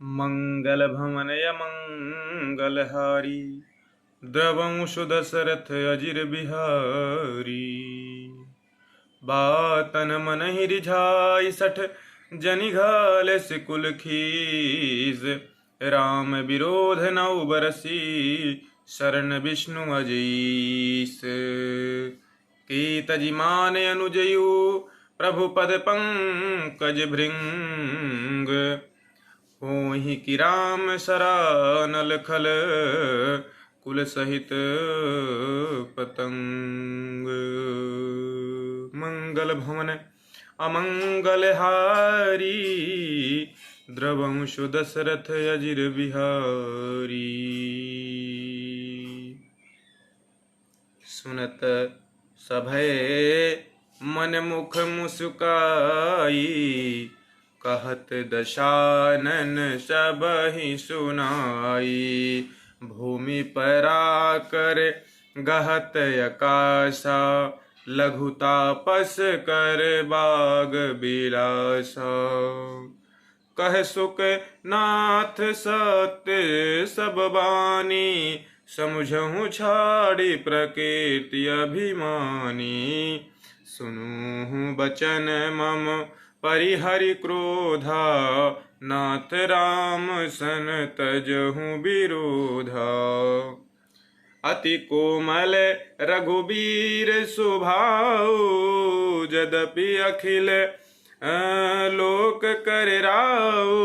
मंगल भवनय मंगलहारी द्रवंशु दशरथ अजिर बिहारी। बातन मन ही रिझाई सठ जनि घाल सिकुल खीस। राम विरोध नौ बरसी शरण विष्णु अजीस। कीतजि मान अनुजयु प्रभु पद पंकज भृंग। होहि कि राम सरानल खल कुल सहित पतंग। मंगल भवन अमंगलहारी द्रवंशु दशरथ अजिर बिहारी। सुनत सभय मन मुख मुस्काई। कहत दशानन सबहि सुनाई। भूमि परा कर गहत आकाशा। लघुतापस कर बाग बिलासा। कह सुख नाथ सत्य सब बानी। समुझहु छाड़ी प्रकृति अभिमानी। सुनूँ बचन मम परिहरि क्रोधा। नाथ राम सन तजहु विरोधा। अति कोमल रघुबीर सुभाऊ। यद्यपि अखिल लोक कर राऊ।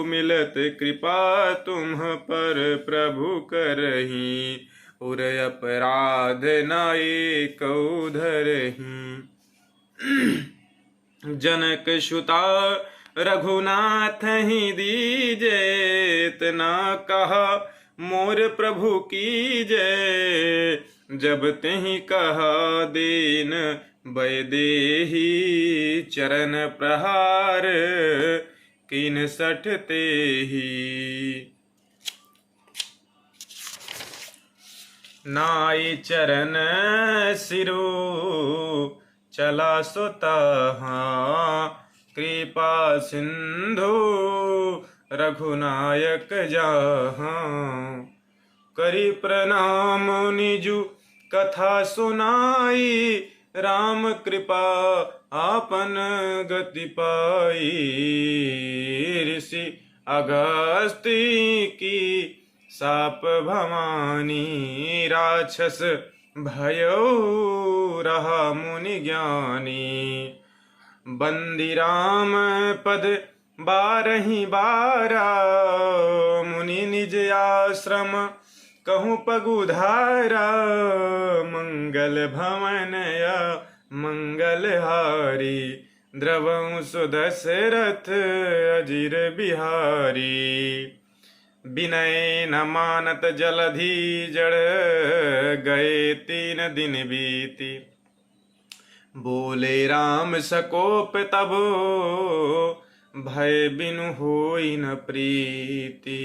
मिलत कृपा तुम पर प्रभु करही। उर अपराध नाई कौ धरही। जनक सुता रघुनाथ ही दीजे। इतना कहा मोर प्रभु कीजे। जब तेहि कहा दीन वैदेही। चरण प्रहार कीन सठ तेहि। नाई चरण सिरो चला सुतहा। कृपा सिंधु रघुनायक जहाँ। करी प्रणाम निजु कथा सुनाई। राम कृपा आपन गति पाई। ऋषि अगस्ती की साप भवानी। राक्षस भयो रहा मुनि ज्ञानी। बंदी राम पद बारहि बारा। मुनि निज आश्रम कहूँ पगुधारा। मंगल भवनया मंगलहारी द्रवंशु दशरथ अजिर बिहारी। विनय न मानत जलधि जड़ गए 3 दिन बीती। बोले राम सकोप तब भय बिनु होई न प्रीति।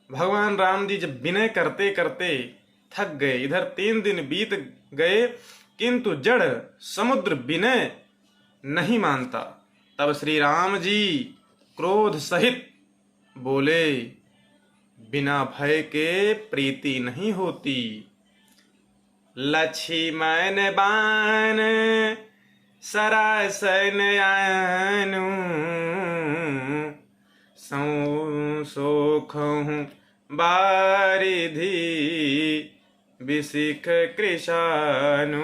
भगवान राम जी जब विनय करते करते थक गए। इधर 3 दिन बीत गए किंतु जड़ समुद्र विनय नहीं मानता। तब श्री राम जी क्रोध सहित बोले बिना भय के प्रीति नहीं होती। लक्ष्मण बान सरासन आनु। सोखहु बारिधि बिसिख कृशानु।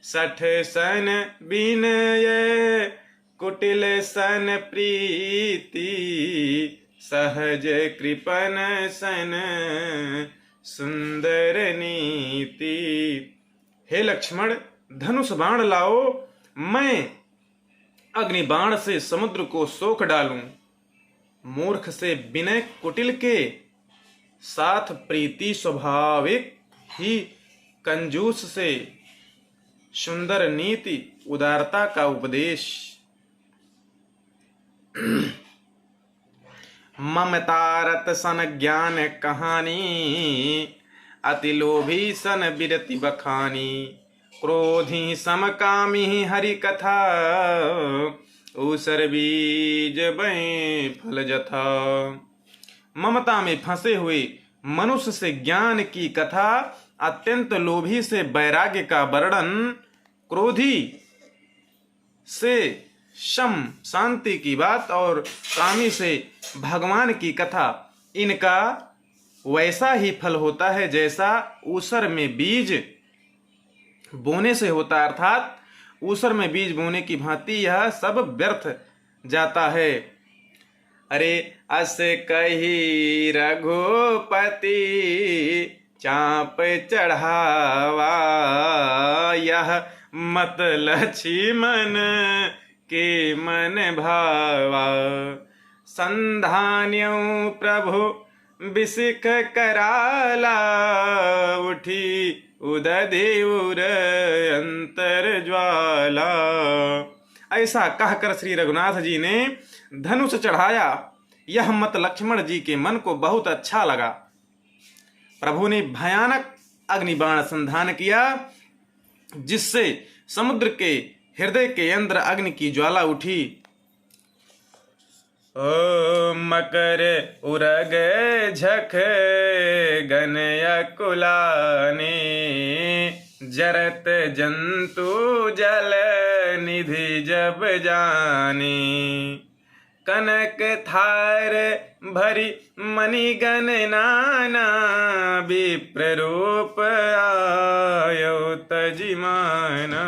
60 सन विनय कुटिल सन प्रीति। सहज कृपन सन सुंदर नीति। हे लक्ष्मण धनुष बाण लाओ। मैं अग्नि बाण से समुद्र को सोख डालूं। मूर्ख से विनय कुटिल के साथ प्रीति स्वाभाविक ही। कंजूस से सुंदर नीति उदारता का उपदेश। ममतारत सन ज्ञान कहानी। अति लोभी सन बिरति बखानी। क्रोधी समकामी हरि कथा ऊसर बीज बहें फल जथा। ममता में फंसे हुए मनुष्य से ज्ञान की कथा, अत्यंत लोभी से वैराग्य का वर्णन, क्रोधी से शम शांति की बात और कामी से भगवान की कथा, इनका वैसा ही फल होता है जैसा ऊसर में बीज बोने से होता है। अर्थात ऊसर में बीज बोने की भांति यह सब व्यर्थ जाता है। अरे अस कही रघुपति चाप चढ़ावा, यह मत लक्ष्मण के मन भावा। संधान्यों प्रभु बिसिक कराला, उठी उददेउर अंतर ज्वाला। ऐसा कहकर श्री रघुनाथ जी ने धनुष चढ़ाया। यह मत लक्ष्मण जी के मन को बहुत अच्छा लगा। प्रभु ने भयानक अग्निबाण संधान किया, जिससे समुद्र के हृदय के अंदर अग्नि की ज्वाला उठी। ओ मकर उरग झख गनय कुलाने, जरत जंतु जल निधि जब जाने। कनक थार भरी मणिगण नाना, विप्र रूप आयो तजिमाना।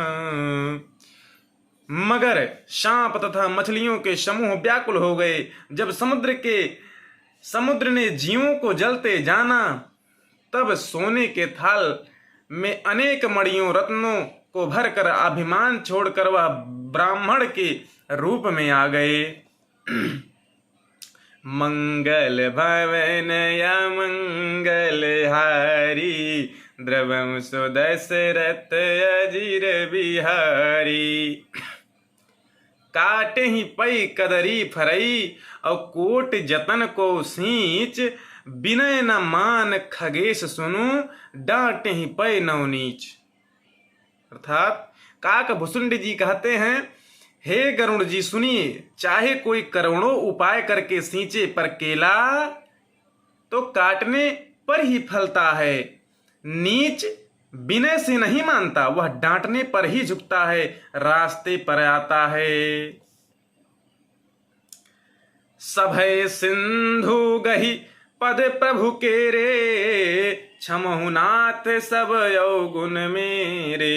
मगर सांप तथा मछलियों के समूह व्याकुल हो गए। जब समुद्र ने जीवों को जलते जाना, तब सोने के थाल में अनेक मणियों रत्नों को भरकर अभिमान छोड़कर वह ब्राह्मण के रूप में आ गए। मंगल भवन या मंगल हारी, द्रवम सुदशरथ अजीर बिहारी। काटे ही पई कदरी फरई, और कोट जतन को सींच। विनय न मान खगेश सुनु, डांटे ही पै नवनीच। अर्थात काक भुसुंड जी कहते हैं, हे गरुण जी सुनिए, चाहे कोई करोड़ों उपाय करके सींचे पर केला, तो काटने पर ही फलता है। नीच विनय से नहीं मानता, वह डांटने पर ही झुकता है, रास्ते पर आता है। सभय सिंधु गही पद प्रभु के रे, क्षमहु नाथ सब अवगुण मेरे।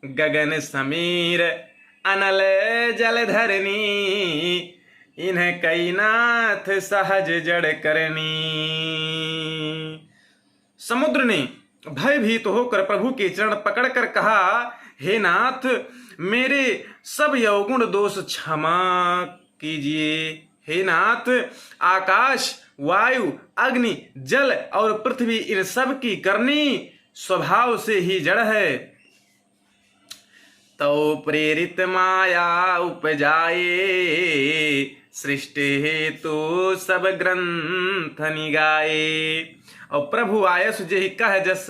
गगन समीर अनल जल धरनी, इन्हें कई नाथ सहज जड़ करनी। समुद्र ने भयभीत होकर प्रभु के चरण पकड़कर कहा, हे नाथ, मेरे सब अवगुण दोष क्षमा कीजिए। हे नाथ, आकाश, वायु, अग्नि, जल और पृथ्वी, इन सब की करनी स्वभाव से ही जड़ है। तो प्रेरित माया उपजाए, सृष्टि हेतु सब ग्रंथ निगाए। और प्रभु आयस जेहि कह जस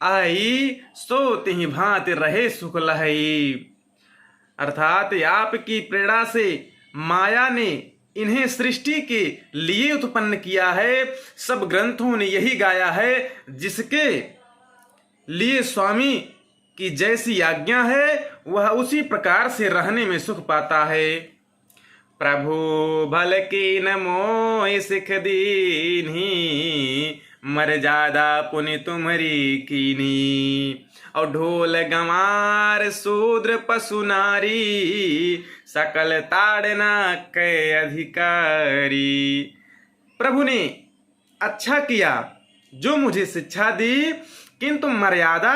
आई, सो तिहि भांति रहे सुख लहई। अर्थात आपकी प्रेरणा से माया ने इन्हें सृष्टि के लिए उत्पन्न किया है। सब ग्रंथों ने यही गाया है, जिसके लिए स्वामी की जैसी आज्ञा है, वह उसी प्रकार से रहने में सुख पाता है। प्रभु भल की न मोह सिख दीन्ही, मर्यादा पुनि तुम्हारी कीनी। और ढोल गंवार शूद्र पशु नारी, सकल ताड़ना के अधिकारी। प्रभु ने अच्छा किया जो मुझे शिक्षा दी, किंतु मर्यादा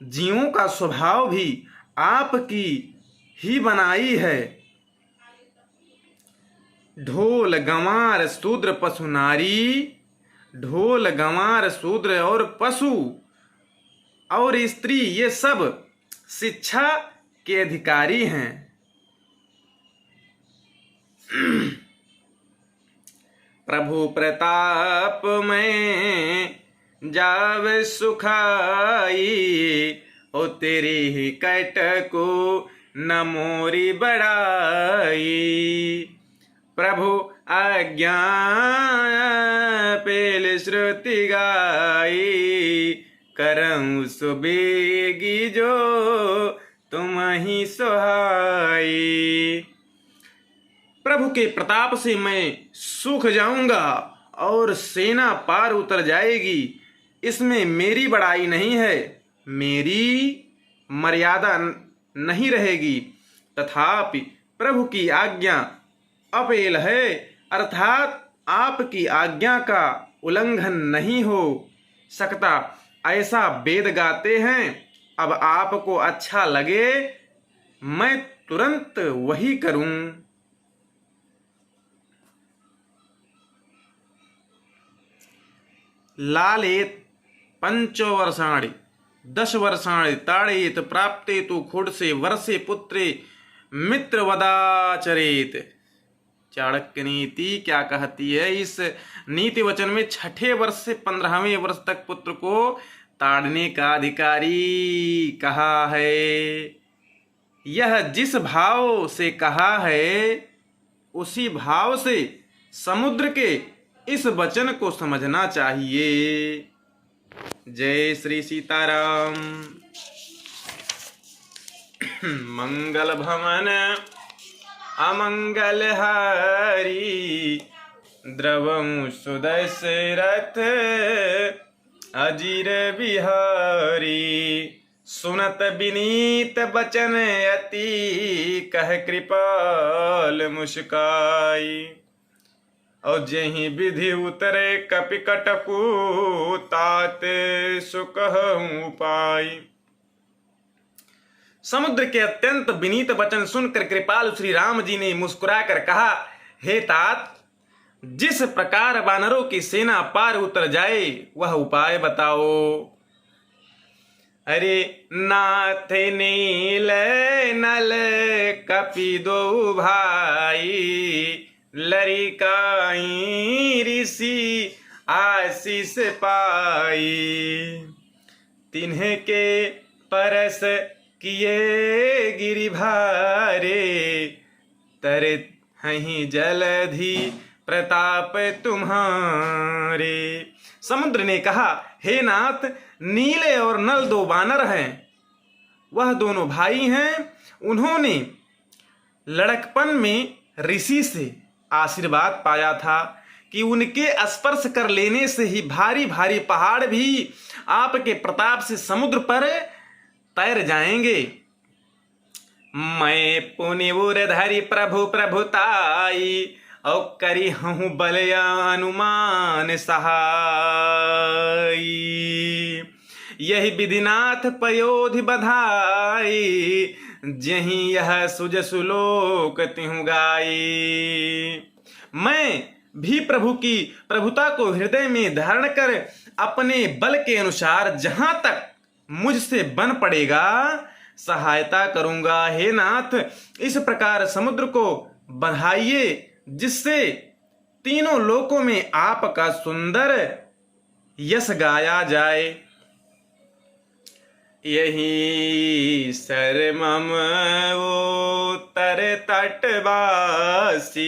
जीवों का स्वभाव भी आपकी ही बनाई है। ढोल गंवार शूद्र पशु नारी, ढोल गंवार शूद्र और पशु और स्त्री, ये सब शिक्षा के अधिकारी हैं। प्रभु प्रताप में जाव सुखाई, ओ तेरी ही कट को न मोरी बड़ाई। प्रभु आज्ञा पेल श्रुति गाई, करऊं सुबेगी जो तुम ही सुहाई। प्रभु के प्रताप से मैं सूख जाऊंगा और सेना पार उतर जाएगी, इसमें मेरी बड़ाई नहीं है, मेरी मर्यादा नहीं रहेगी। तथापि प्रभु की आज्ञा अपेल है, अर्थात आपकी आज्ञा का उल्लंघन नहीं हो सकता, ऐसा वेद गाते हैं। अब आपको अच्छा लगे मैं तुरंत वही करूं। लालेत पंचवर्षाणि 10 वर्षाणि ताड़ेत प्राप्ते तु खुडसे वर्षे पुत्रे मित्रवदाचरेत। चाणक्य नीति क्या कहती है? इस नीति वचन में 6ठे वर्ष से 15वें वर्ष तक पुत्र को ताड़ने का अधिकारी कहा है। यह जिस भाव से कहा है उसी भाव से समुद्र के इस वचन को समझना चाहिए। जय श्री सीताराम। मंगल भवन अमंगल हारी, द्रवं सुदशरथ अजीर बिहारी। सुनत विनीत बचन अति, कह कृपाल मुस्काई। और जहीं विधि उतरे कपि कटकु, तात सुकहु पाई। समुद्र के अत्यंत विनीत वचन सुनकर कृपाल श्री राम जी ने मुस्कुराकर कहा, हे तात, जिस प्रकार वानरों की सेना पार उतर जाए वह उपाय बताओ। अरे नाथ नील नल कपि दो भाई, लरिकाई ऋषि आशीष पाई। तिन्हे के परस किए गिरि भारे, तरे हहीं जलधि प्रताप तुम्हारे। समुद्र ने कहा, हे नाथ, नीले और नल 2 वानर हैं, वह दोनों भाई हैं। उन्होंने लड़कपन में ऋषि से आशीर्वाद पाया था कि उनके स्पर्श कर लेने से ही भारी भारी पहाड़ भी आपके प्रताप से समुद्र पर तैर जाएंगे। मैं पुनि उरधरि प्रभु प्रभुताई, और करी हूँ बलया अनुमान सहाई। यही विधिनाथ पयोधि बधाई, जहीं यह सुज सुलोक तिहु गाई। मैं भी प्रभु की प्रभुता को हृदय में धारण कर अपने बल के अनुसार जहां तक मुझसे बन पड़ेगा सहायता करूंगा। हे नाथ, इस प्रकार समुद्र को बधाइए, जिससे तीनों लोकों में आपका सुंदर यश गाया जाए। यही सरमम उत्तर तटवासी,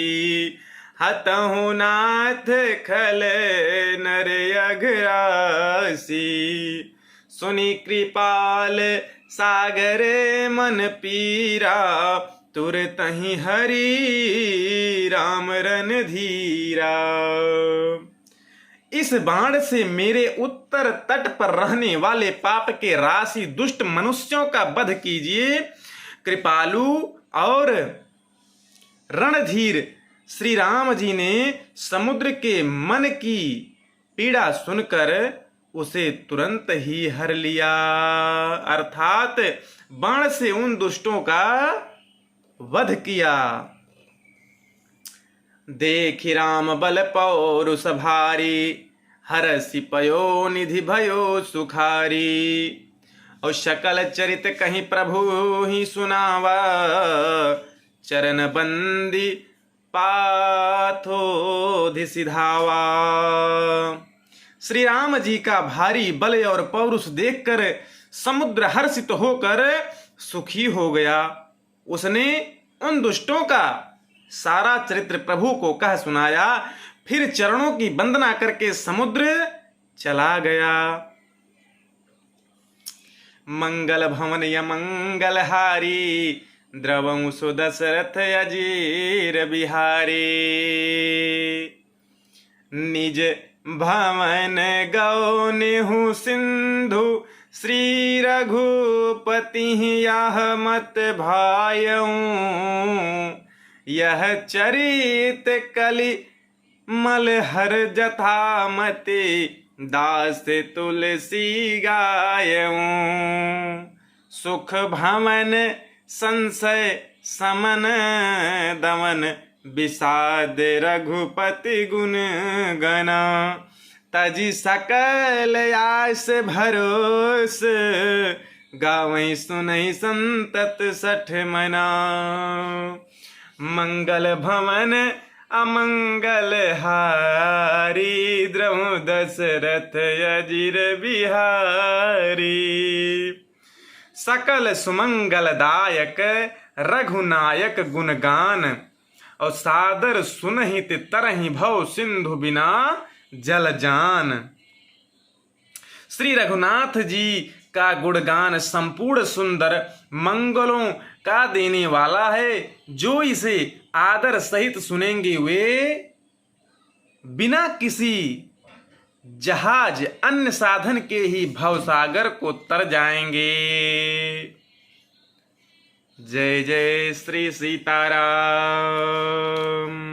हतहु नाथ खल नर अघरासी। सुनि कृपाल सागर मन पीरा, तुरतहि हरि राम रणधीरा। इस बाण से मेरे उत्तर तट पर रहने वाले पाप के राशि दुष्ट मनुष्यों का वध कीजिए। कृपालु और रणधीर श्री राम जी ने समुद्र के मन की पीड़ा सुनकर उसे तुरंत ही हर लिया, अर्थात बाण से उन दुष्टों का वध किया। देखि राम बल पौरुष भारी, हरसि पयो निधि भयो सुखारी। और सकल चरित कहीं प्रभु ही सुनावा, चरण बंदी पाथोधि सिधावा। श्री राम जी का भारी बल और पौरुष देखकर समुद्र हर्षित होकर सुखी हो गया। उसने उन दुष्टों का सारा चरित्र प्रभु को कह सुनाया। फिर चरणों की वंदना करके समुद्र चला गया। मंगल भवन य मंगलहारी, द्रवं सुदशरथ अजीर बिहारी। निज भवन गौ निहु सिंधु, श्री रघुपति यह मत भायऊं। यह चरित कलि मलहर जथामति, दास तुलसी गायऊं। सुख भवन संशय समन दमन, विषाद रघुपति गुण गना। तजी सकल आस भरोस, गावै सुनहि संतत सठ मना। मंगल भवन अमंगल हारी, द्रहु दशरथ अजीर बिहारी। सकल सुमंगल दायक रघुनायक गुणगान, और सादर सुनहित तरहि भव सिंधु बिना जल जान। श्री रघुनाथ जी का गुणगान संपूर्ण सुंदर मंगलों का देने वाला है। जो इसे आदर सहित सुनेंगे वे बिना किसी जहाज अन्य साधन के ही भवसागर को तर जाएंगे। जय जय श्री सीताराम।